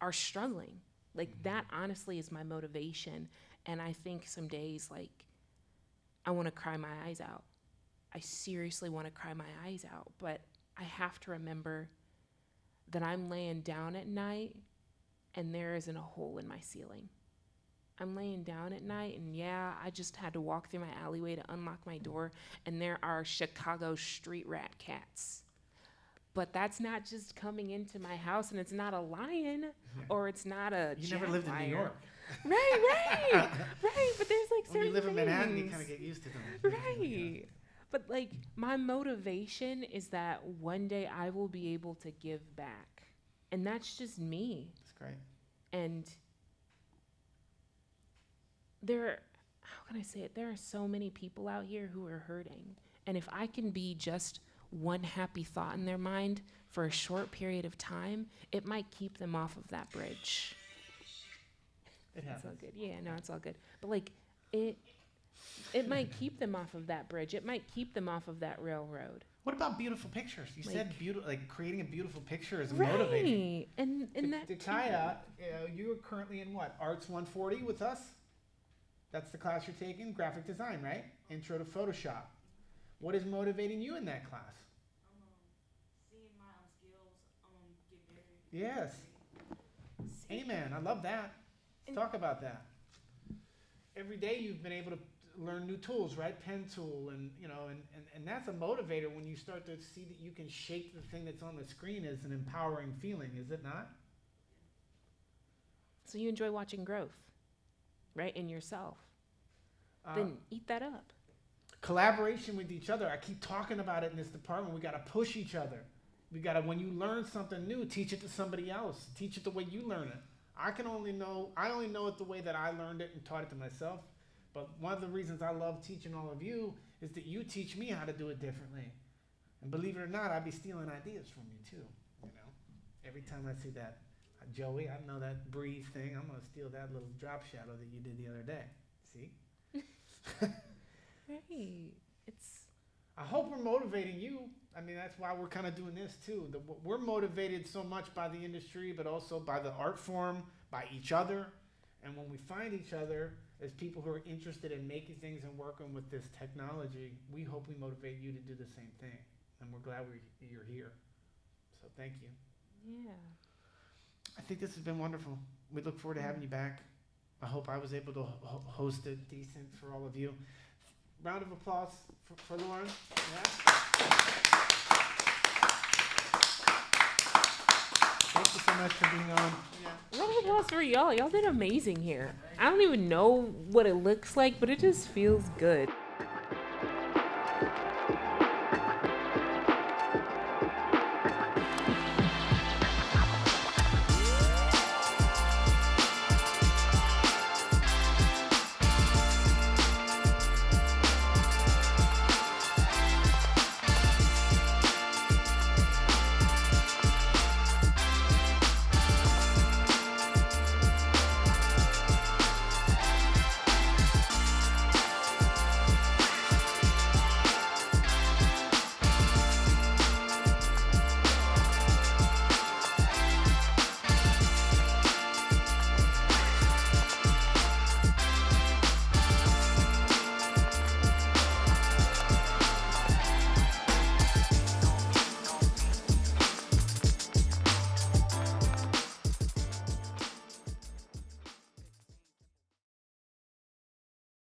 [SPEAKER 2] are struggling. Like that honestly is my motivation. And I think some days, like, I want to cry my eyes out. I seriously want to cry my eyes out, but I have to remember that I'm laying down at night and there isn't a hole in my ceiling. I'm laying down at night, and yeah, I just had to walk through my alleyway to unlock my door, and there are Chicago street rat cats. But that's not just coming into my house, and it's not a lion, or it's not a
[SPEAKER 1] You never lived in New York.
[SPEAKER 2] Right. But there's like certain
[SPEAKER 1] When you live in Manhattan, you
[SPEAKER 2] things.
[SPEAKER 1] kind of get used to them.
[SPEAKER 2] Right. But like my motivation is that one day I will be able to give back. And that's just me.
[SPEAKER 1] That's great.
[SPEAKER 2] And how can I say it? There are so many people out here who are hurting. And if I can be just one happy thought in their mind for a short period of time, it might keep them off of that bridge.
[SPEAKER 1] It happens.
[SPEAKER 2] It's all good. Yeah, no, it's all good. But like it might keep them off of that bridge. It might keep them off of that railroad.
[SPEAKER 1] What about beautiful pictures? You said like creating a beautiful picture is
[SPEAKER 2] Right.
[SPEAKER 1] motivating.
[SPEAKER 2] And that
[SPEAKER 1] Kaya, you are currently in what? Arts 140 with us? That's the class you're taking? Graphic design, right? Intro to Photoshop. What is motivating you in that class?
[SPEAKER 4] Seeing my skills get better.
[SPEAKER 1] Yes. Amen. I love that. Let's talk about that. Every day you've been able to learn new tools, right? Pen tool, and that's a motivator when you start to see that you can shape the thing that's on the screen as an empowering feeling, is it not?
[SPEAKER 2] So you enjoy watching growth, right, in yourself. Then eat that up.
[SPEAKER 1] Collaboration with each other. I keep talking about it in this department. We got to push each other. We got to, when you learn something new, teach it to somebody else. Teach it the way you learn it. I only know it the way that I learned it and taught it to myself. But one of the reasons I love teaching all of you is that you teach me how to do it differently. And believe it or not, I'd be stealing ideas from you too. You know, every time I see that, Joey, I know that breathe thing. I'm gonna steal that little drop shadow that you did the other day. See?
[SPEAKER 2] Right.
[SPEAKER 1] I hope we're motivating you. I mean, that's why we're kind of doing this too. We're motivated so much by the industry, but also by the art form, by each other. And when we find each other as people who are interested in making things and working with this technology, we hope we motivate you to do the same thing. And we're glad you're here. So thank you.
[SPEAKER 2] Yeah.
[SPEAKER 1] I think this has been wonderful. We look forward to having you back. I hope I was able to host it decent for all of you. Round of applause for Lauren. Yeah. Thank you so much for being on. Yeah.
[SPEAKER 2] Round of applause for y'all. Y'all did amazing here. I don't even know what it looks like, but it just feels good.